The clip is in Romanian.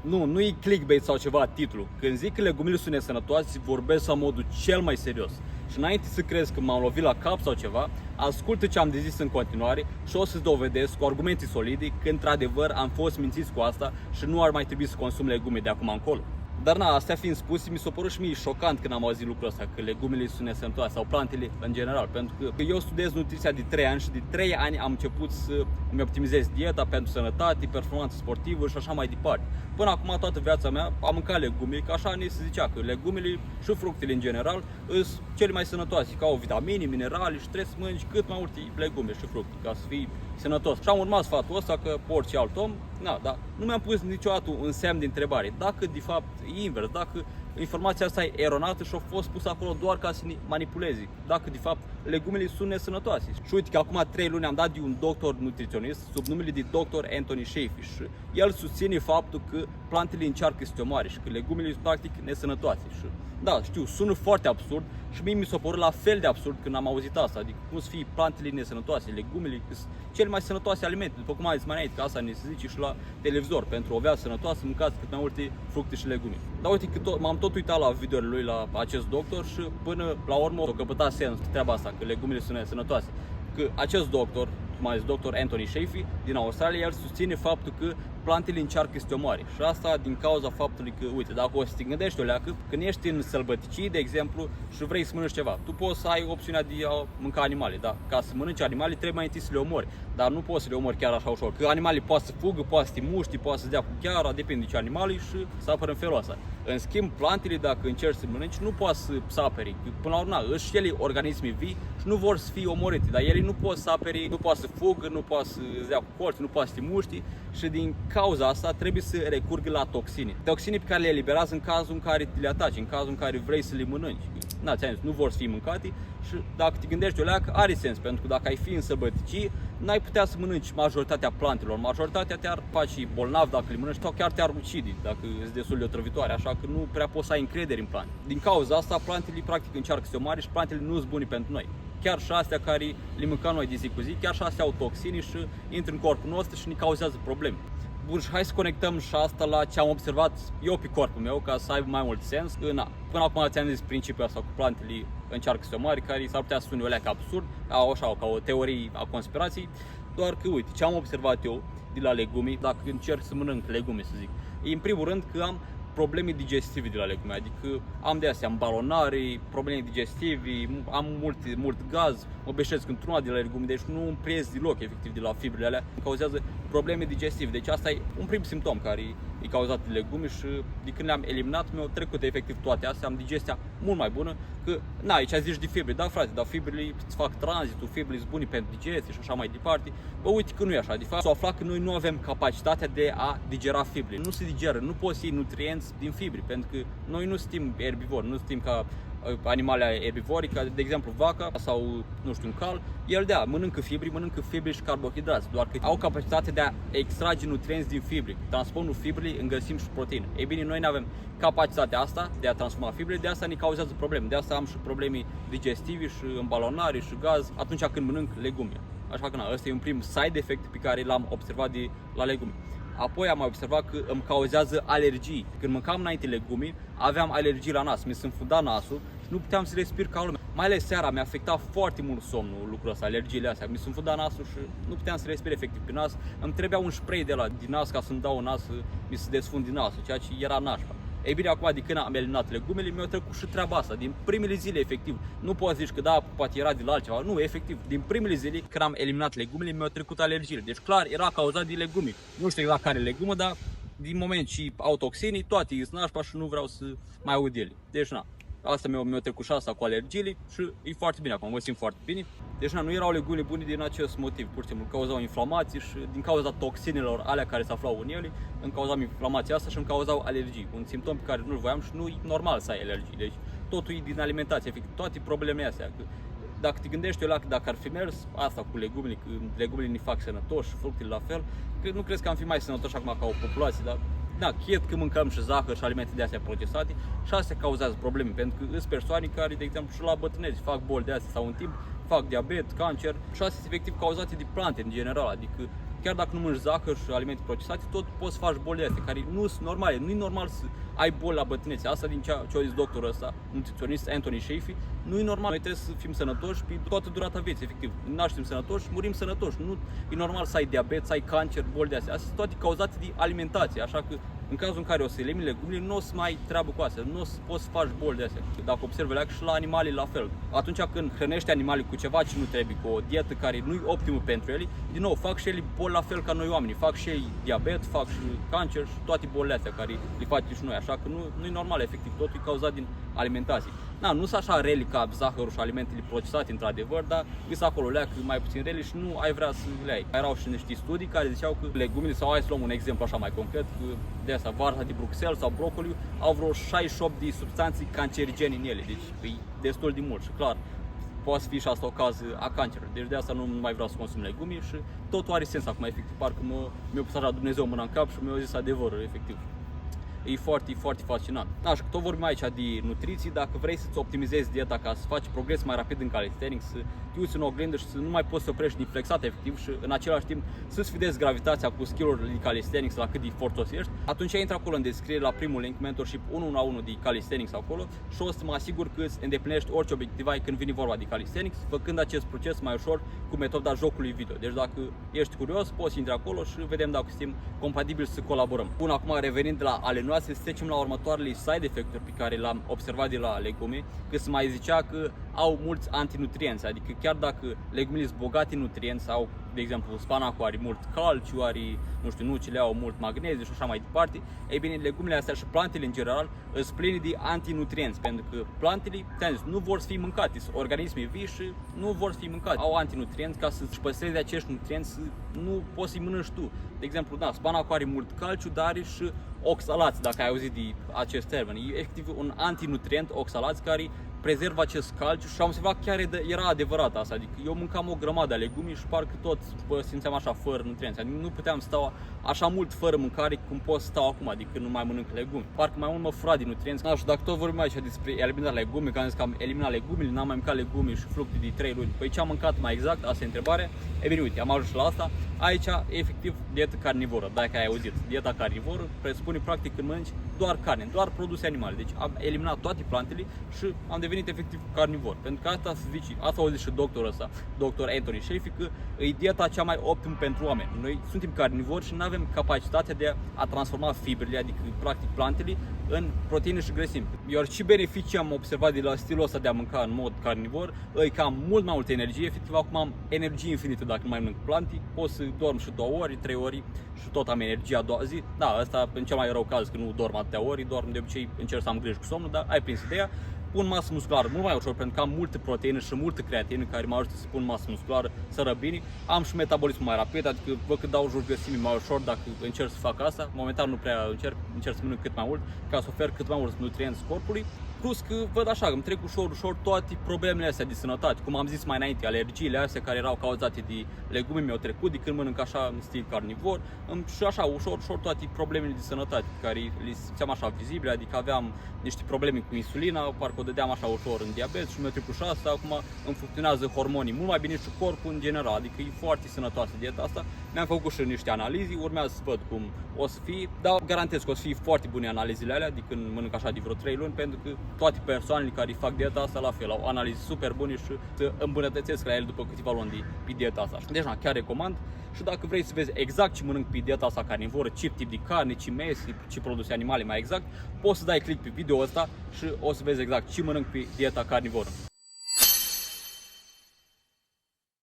Nu e clickbait sau ceva titlu. Când zic că legumile sunt nesănătoase, vorbesc la modul cel mai serios. Și înainte să crezi că m-am lovit la cap sau ceva, ascultă ce am de zis în continuare și o să-ți dovedesc cu argumente solide că într-adevăr am fost mințiți cu asta și nu ar mai trebui să consum legume de acum încolo. Dar astea fiind spuse, mi s-a părut și mie șocant când am auzit lucrul ăsta, că legumele sunt nesănătoase sau plantele în general, pentru că eu studiez nutriția de 3 ani și de 3 ani am început să îmi optimizez dieta pentru sănătate, performanță sportivă și așa mai departe. Până acum toată viața mea am mâncat legume, că așa ne se zicea că legumele și fructele în general sunt cele mai sănătoase, că au vitamine, minerale și trebuie să mănânci cât mai multe legume și fructe ca să fii sănătos. Și am urmat sfatul ăsta că orice alt om, dar nu mi-am pus niciodată un semn de întrebare dacă de fapt e invers, dacă informația asta e eronată și a fost pusă acolo doar ca să ne manipuleze, dacă de fapt legumele sunt nesănătoase. Și uite că acum 3 luni am dat de un doctor nutriționist sub numele de Dr. Anthony Shafee și el susține faptul că plantele încearcă să te omoare și că legumele sunt practic nesănătoase. Și da, știu, sună foarte absurd și mie mi s-a părut la fel de absurd când am auzit asta, adică cum să fie plantele nesănătoase, legumele sunt cele mai sănătoase alimente, după cum am zis mai înainte, că asta ne se zice și la televizor, pentru o viață sănătoasă mâncați cât mai multe fructe și legume. Dar uite că m-am tot uitat la videourile lui, la acest doctor și până la urmă a căpătat sens treaba asta, că legumele sunt nesănătoase. Că acest doctor, cum a zis Dr. Anthony Shafee din Australia, el susține faptul că plantele încearcă să te omoare. Și asta din cauza faptului că, uite, dacă o să te gândești o leacă, când ești în sălbăticii, de exemplu, și vrei să mănânci ceva, tu poți să ai opțiunea de a mânca animale, da? Ca să mănânci animale trebuie mai întâi să le omori, dar nu poți să le omori chiar așa ușor. Că animalele poate să fugă, poate să te muști, poate să dea cu gheara, depinde de ce animale și să apără în felul ăsta. În schimb, plantele, dacă încerci să mănânci, nu poate să apere. Până la urmă, și ele organisme vii și nu vor să fie omorite, dar ele nu pot să apere, nu poate să fugă, nu poate să dea cu colț, nu poate să te muști și din cauza asta trebuie să recurgă la toxine. Toxine pe care le eliberează în cazul în care le ataci, în cazul în care vrei să le mănânci. Ți-am zis, nu vor să fie mâncate și dacă te gândești o leacă, are sens, pentru că dacă ai fi în sălbăticii, n-ai putea să mănânci majoritatea plantelor. Majoritatea te-ar face bolnav dacă le mănânci sau chiar te-ar ucide dacă sunt destul de otrăvitoare, așa că nu prea poți să ai încredere în plante. Din cauza asta, plantele practic încearcă să se omoare și plantele nu sunt bune pentru noi. Chiar și astea care le mâncăm noi de zi cu zi, chiar și astea au toxine și intră în corpul nostru și ne cauzează probleme. Bun, și hai să conectăm și asta la ce am observat eu pe corpul meu, ca să aibă mai mult sens. Până acum ți-am zis principiul ăsta cu plantele încearcă să se omoare, care s-ar putea să sune o leacă absurd, așa, ca o teorie a conspirației, doar că, uite, ce am observat eu de la legume, dacă încerc să mănânc legume, să zic, e în primul rând că am probleme digestive de la legume, adică am de astea îmbalonare, probleme digestive, am mult gaz, mă beșesc într-una de la legume, deci nu îmi priez deloc efectiv de la fibrele alea, îmi cauzează probleme digestive, deci asta e un prim simptom care e cauzat de legume și de când le-am eliminat mi-au trecut efectiv toate astea, am digestia mult mai bună, că aici zici de fibre, da frate, dar fibrele îți fac tranzitul, fibrele sunt bune pentru digestie și așa mai departe, bă uite că nu e așa, de fapt s-a aflat că noi nu avem capacitatea de a digera fibre, nu se digeră, nu poți să iei nutrienți din fibre, pentru că noi nu suntem erbivori, nu suntem ca animale erbivore, ca de exemplu vaca sau, nu știu, un cal, el mănâncă fibre și carbohidrați, doar că au capacitatea de a extrage nutrienți din fibre, transformă fibrele în grăsimi și proteine. Ei bine, noi nu avem capacitatea asta de a transforma fibrele, de asta ne cauzează probleme, de asta am și probleme digestive și îmbalonare și gaz atunci când mănânc legume. Așa că ăsta e un prim side effect pe care l-am observat de la legume. Apoi am observat că îmi cauzează alergii. Când mâncam înainte legume, aveam alergii la nas, mi se înfunda nasul și nu puteam să respir ca lumea. Mai ales seara mi-a afectat foarte mult somnul lucrul ăsta, alergiile astea. Mi se înfunda nasul și nu puteam să respir efectiv pe nas. Îmi trebuia un spray de la din nas ca să-mi dau un nas, mi se desfund din nasul, ceea ce era nașpa. Ei bine, acum de când am eliminat legumele, mi-au trecut și treaba asta, din primele zile, efectiv. Nu poți zici că da, poate era de la altceva, nu, efectiv, din primele zile când am eliminat legumele, mi-au trecut alergiile. Deci clar, era cauzat de legume. Nu știu exact care legumă, dar din moment ce au toxini, toate îți nașpa și nu vreau să mai aud ele. Deci asta mi-a trecut și asta cu alergiile și e foarte bine acum, mă simt foarte bine. Deci nu erau legume bune din acest motiv, pur și simplu, cauzau inflamații și din cauza toxinelor alea care se aflau în ele, îmi cauzau inflamația asta și îmi cauzau alergii, un simptom pe care nu-l voiam și nu e normal să ai alergii. Deci totul e din alimentație, efectiv, toate problemele astea. Dacă te gândești dacă ar fi mers asta cu legumele, că legumele ne fac sănătoși și fructele la fel, că nu crezi că am fi mai sănătoși acum ca o populație, dar chet că mâncăm și zahăr și alimente de astea procesate și astea cauzează probleme, pentru că sunt persoane care, de exemplu, și la bătrâneți fac boli de astea sau în timp fac diabet, cancer și astea sunt efectiv cauzate de plante în general, adică chiar dacă nu mănânci zahăr și alimente procesate, tot poți să faci boli de astea, care nu sunt normale. Nu e normal să ai boli la bătrânețe. Asta din ce a zis doctorul ăsta, nutriționist Anthony Shafee, nu e normal. Noi trebuie să fim sănătoși pe toată durata vieții, efectiv. Naștem sănătoși, murim sănătoși. Nu e normal să ai diabet, să ai cancer, boli de astea. Astea sunt toate cauzate de alimentație, așa că în cazul în care o să elimini legumile, nu o să mai ai treabă cu astea, nu o să poți să faci boli de astea. Dacă observi și la animale la fel. Atunci când hrănești animalele cu ceva ce nu trebuie, cu o dietă care nu e optimă pentru ele, din nou fac și ele boli la fel ca noi oamenii, fac și ei diabet, fac și cancer și toate bolile astea care le facem și noi, așa că nu e normal, efectiv, totul e cauzat din alimentație. Nu sunt așa rele ca zahărul și alimentele procesate într-adevăr, dar vis acolo leacă mai puțin rele și nu ai vrea să le ai. Erau și niște studii care ziceau că legumile, sau hai să luăm un exemplu așa mai concret, că de asta varza de Bruxelles sau brocoliu au vreo 68 de substanțe cancerigene în ele, deci e destul de mult și clar poate fi și asta o cază a cancerului. Deci de asta nu mai vreau să consum legume și totul are sens acum, efectiv, parcă mi-a pus așa Dumnezeu mâna în cap și mi-a zis adevărul, efectiv. E foarte, foarte fascinant. Și tot vorbim aici de nutriții, dacă vrei să-ți optimizezi dieta ca să faci progres mai rapid în calisthenics, să te uiți în oglindă și să nu mai poți să oprești din flexat efectiv și în același timp să-ți fidezi gravitația cu skill-urile de calisthenics la cât de forțos ești, atunci intră acolo în descriere la primul link, mentorship 1-1 de calisthenics acolo și o să mă asigur că îți îndeplinești orice obiectiv ai când vine vorba de calisthenics, făcând acest proces mai ușor cu metoda jocului video. Deci dacă ești curios, poți intra acolo și vedem dacă suntem compatibili să colaborăm. Bun, acum revenind la ale noastre, să trecem la următoarele side effect-uri pe care le-am observat de la legume, că se mai zicea că au mulți antinutrienți, adică chiar dacă legumele sunt bogate în nutrienți, au, de exemplu, spanacul are mult calciu, are, nu știu, nucile au mult magneziu și așa mai departe, ei bine, legumele astea și plantele în general sunt pline de antinutrienți, pentru că plantele, te-am zis, nu vor să fie mâncate, sunt organisme vii și nu vor să fie mâncate. Au antinutrienți ca să-ți păstreze acești nutrienți, nu poți să-i mănânci tu. De exemplu, spanacul are mult calciu, dar are și oxalați, dacă ai auzit de acest termen. E efectiv un antinutrient, oxalați, care prezervă acest calciu și am observat chiar era adevărat asta. Adică eu mâncam o grămadă de legume și parcă tot simțeam așa fără nutrienți. Adică nu puteam sta așa mult fără mâncare cum pot să stau acum, adică nu mai mănânc legume. Parcă mai mult mă fura din nutrienți. Și dacă tot vorbim aici despre eliminarea legume, că am zis că am eliminat legumele, n-am mai mâncat legume și fructe de 3 luni. Păi ce am mâncat mai exact? Asta e întrebarea. E bine, uite, am ajuns la asta. Aici, efectiv, dieta carnivoră. Dacă ai auzit, dieta carnivoră presupune practic când mănânci doar carne, doar produse animale. Deci am eliminat toate plantele și am devenit efectiv carnivor. Pentru că asta se zice, asta au zis și doctorul ăsta, doctor Anthony Shafee, că e dieta cea mai optimă pentru oameni. Noi suntem carnivori și nu avem capacitatea de a transforma fibrele, adică practic plantele, în proteine și grăsimi. Iar și beneficii am observat de la stilul ăsta de a mânca în mod carnivor, e că am mult mai multă energie, efectiv acum am energie infinită dacă nu mai mănânc plante, pot să dorm și 2 ori, 3 ori și tot am energie a doua zi. Da, asta în cel mai rău caz că nu dorm atâtea ori, dorm de obicei, încerc să am grijă cu somnul, dar ai prins ideea. Pun masă musculară mult mai ușor pentru că am multe proteine și multă creatină care mă ajută să pun masă musculară, să răbini. Am și metabolismul mai rapid, adică văd că dau jos grăsimii mai ușor dacă încerc să fac asta. Momentan nu prea încerc să mănânc cât mai mult ca să ofer cât mai mulți nutrienți corpului. Plus că văd așa, îmi trec ușor toate problemele astea de sănătate, cum am zis mai înainte, alergiile astea care erau cauzate de legume mi-au trecut de când mănânc așa în stil carnivor și așa ușor toate problemele de sănătate care le simțeam așa vizibile, adică aveam niște probleme cu insulina, parcă o dădeam așa ușor în diabet și mi-a trecut și asta, acum îmi funcționează hormonii mult mai bine și corpul în general, adică e foarte sănătoasă dieta asta. Mi-am făcut și niște analize, urmează să văd cum o să fie, dar garantez că o să fie foarte bune analizele alea de când mănânc așa de vreo 3 luni, pentru că toate persoanele care fac dieta asta la fel au analize super bune și să îmbunătățesc la ele după câteva luni de pe dieta asta. Deci, chiar recomand. Și dacă vrei să vezi exact ce mănânc pe dieta asta carnivoră, ce tip de carne, ce mese, ce produse animale mai exact, poți să dai click pe video ăsta și o să vezi exact ce mănânc pe dieta carnivoră.